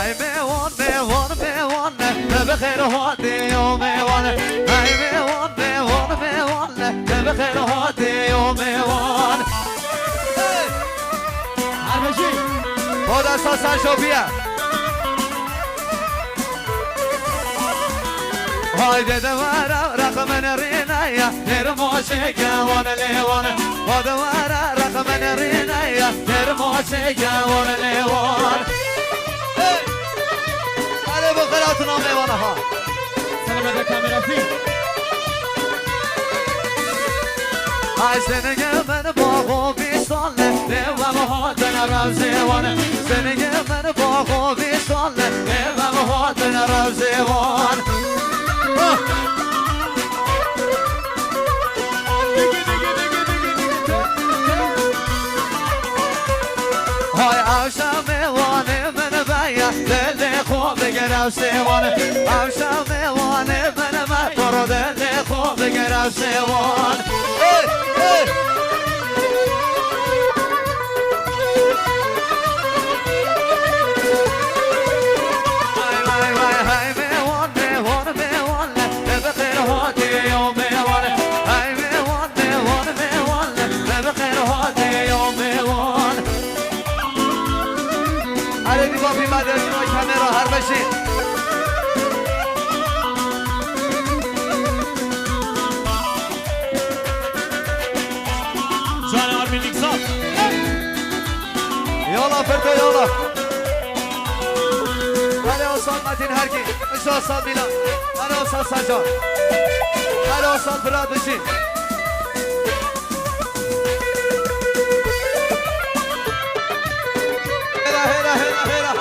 ای میوان میوان میوان به خیر هاتی و میوان ای میوان میوان میوان به خیر هاتی و میوان هربشی خود اساسا شوپیه های دیده وارا رقم نرینایا نرموشه گوان لیوان خود وارا رقم نرینایا نرموشه گوان لیوان علی بخیراتون میوانه ها سلامت کامرا فیلم ای زندگی من باغ و بیستانه لیوان هاتن روزیوان زندگی من باغ و بیستانه لیوان هاتن روزیوان های آشام میوانه من بایا دل خوب بگرم سیوان آشام میوانه من ما تو رو دل خوب بگرم سیوان جان آرمین نیکسان یالا فردا یالا علی آسان مدین هرگی مش آسان میلان علی آسان سجاد علی آسان فراد بشین هلا هلا هلا هلا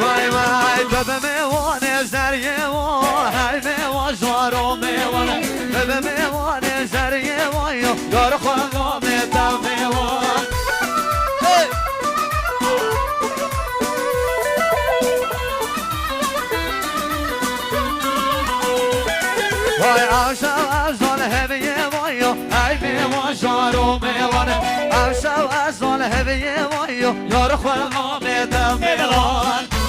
وای وای بابا میوانه زریه وای های میوان زارو میوانه بابا میوانه زریه وای یار خواهم میتم میوان وای آشا ازال همیه وای های میوان زارو میوانه آشا ازال همیه وای یار خواهم میتم میوان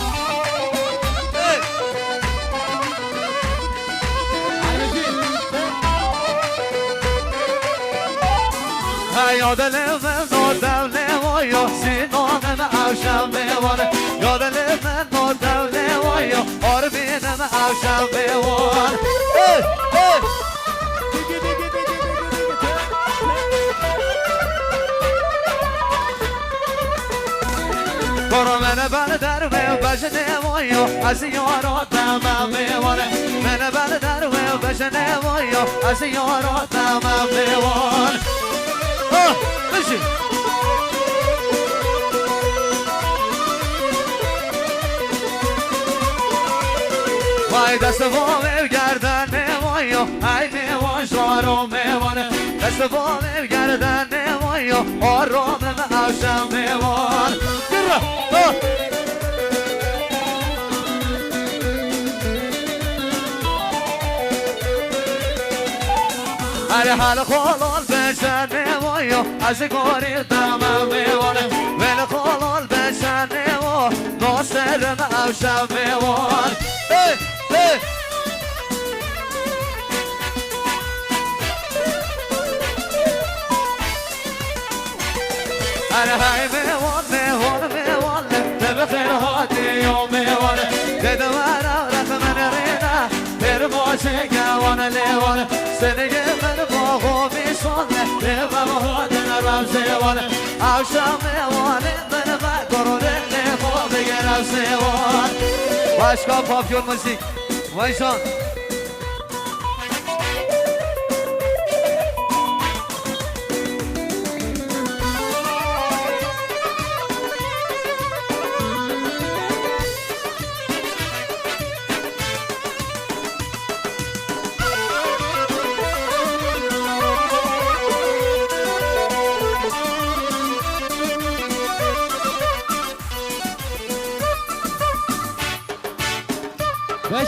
یاد من نادم نوایا سینان من عوشم بیوانه یاد من نادم نوایا آرمین من عوشم بیوان برو من بردر و بجنه وایا از یاراتم بیوانه من بردر و بجنه وایا از یاراتم بیوان بشین وای دست وام گردن میوایو ای میوان شارو میوانه دست وام گردن میوایو آرام من عوشم میوان هر حال خالال بشن میوایو از گوری دمم میوانه ول خالال بشن میوایو ناصر من عوشم میوان أنا هاي ميوان ميوان ميوان بخير هاتي يوم ميوان تدوانا رقم رينا ترموشي وانا ليوان سنجي من باغو بيصون لما هاتنا رمزي وانا عوشا ميوان من بكر لما بيقرا سيوان واشكا بابيون موسيقى ويشان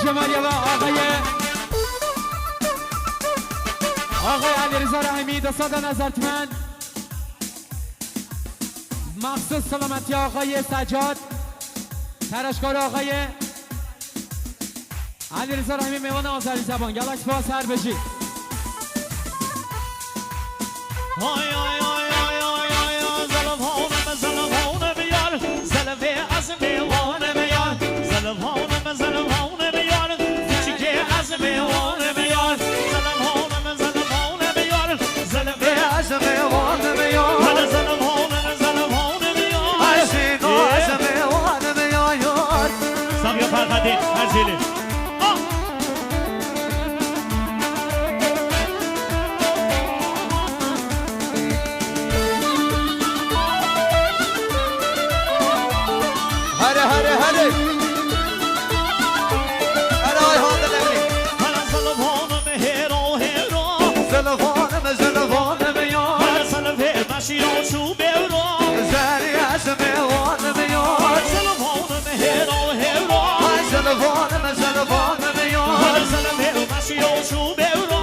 شمالی و آقای علیرضا رحیمی 200 نظرتمند مخصوص سلامتی آقای سجاد، تراشکار آقای علیرضا رحیمی، میوان آذری زبان. گلکس باز هر بشید. آی آی آی آی آی آی آی زلفانم بیار زلفه از میوانه بیار زلفانم بیار کوچیکه از میوانه بیار زلفانم بیار زلفه از میوانه بیار زلفانم بیار عشقا از میوانه بیار سامیا فرقدین هرزیلی هله هله هله هله آی حاضر نمی زلفانم هیرو هیرو زلفانم بیار زلفه مشیرو چو بیرو زری از میوانه بیار زلفانم هیرو هیرو زلفانم بیار زلفه مشیرو چو بیرو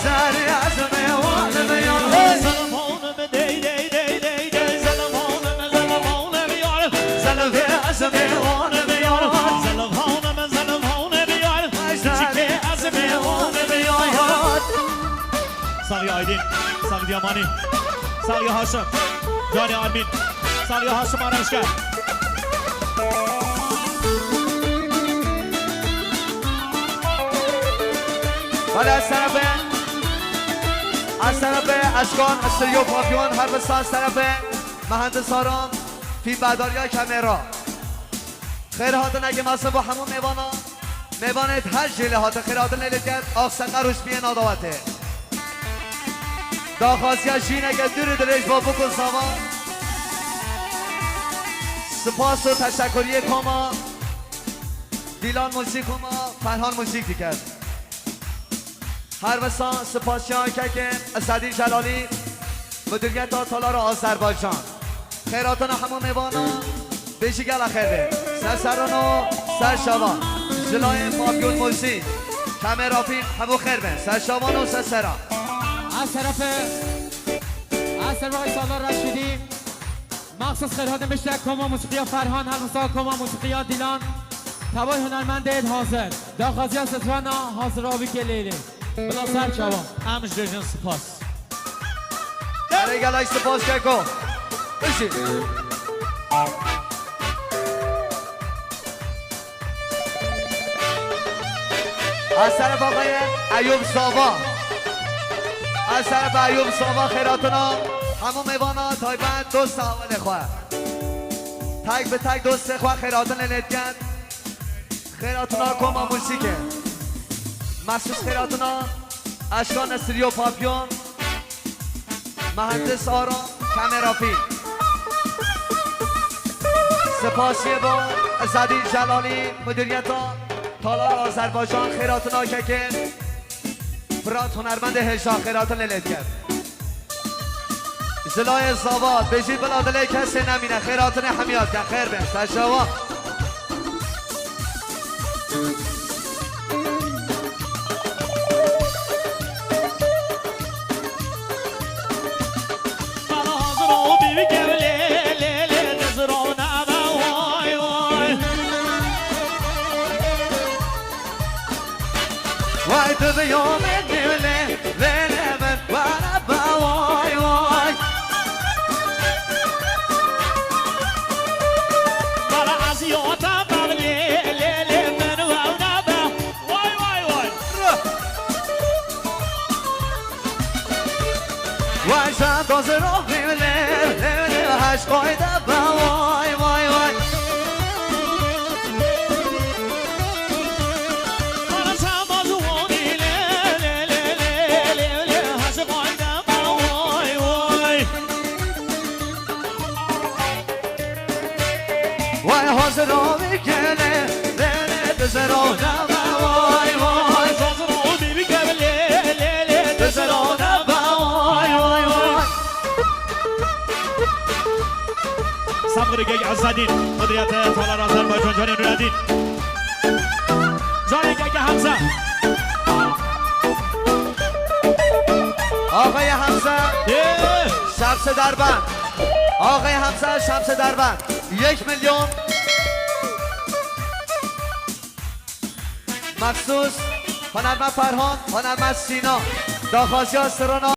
زری از میوانه بیار زلفانم دی دی دی دی دی زلفانم بیار زلفه از میوانه بیار زلفانم بیار چیکه از میوانه بیار ساقی آیدین ساقی دیامانی ساقی هاشم جانی آرمین ساقی هاشم آرشگر ولی از طرف اشکان استریو پاپیون هر بسا از طرف مهندس آرام فیلم برداری های کامرا خیر هاتن اگه مصر با همون میوانت هر جیله هاتن خیر هاتن لیلگر آخسقه روش بیه نادواته داخواسی ها جین اگه دور دلش با بکن سامان سپاس و تشکری کما دیلان موسیقی کما فرهان موسیقی کرد هر وسا سپاسیان که اسدی جلالی مدیریت تالار آذربایجان خیراتان همون میوانا بیشی گل خیر به سرسرانو سرشوان جلای پاپیون موسی کامرافی همون خیر به سرشوان و سرسران از طرف آقای سالار رشیدی مخصوص خیرات مشترک کما موسیقی فرهان همسا کما موسیقی دیلان تبای هنرمند اید حاضر داخازی از ستوانا حاضر آبی که لیلی بلا سر چوان همش درجن سپاس برای گلای سپاس که کن بشید از طرف آقای ایوب ساوا از طرف ایوب ساوا خیراتونا همون میوانا تایبند دوست اول خواه تک به تک دوست خواه خیراتون لنتگن خیراتونا کما موسیقه مخصوص خیراتونا اشکان استریو پاپیون مهندس آرام کامرافی سپاسی با اسدی جلالی مدیریت تالار آذربایجان خیراتونا که فرات هنرمند هشا خیراتون لیلت کرد زلای زاواد بجید بلادله کسی نمینه خیراتون حمیات کن خیر بین سرشوا وای تو به یوم دیوله لیله من وربا وای وای برا از یاتا بغلی لیلی من و نبا وای وای وای وای شب دوز رو بیله لیله هش قایده با وای وای وای برا شب دوانی لیلی هش قایده با وای وای وای حاضر رو بگله لیله دوز رو نبا وای وای زازر بیبی لیلی دوز رو نبا وای وای وای سمغر گگ عزدین مدیریت تالار آذربایجان جانی نورالدین جانی گگ حمزه آقای حمزه شمس دربند آقای حمزه همسر شمس دربند 1 میلیون مخصوص هنرمند فرهان هنرمند سینا داخازی سرونا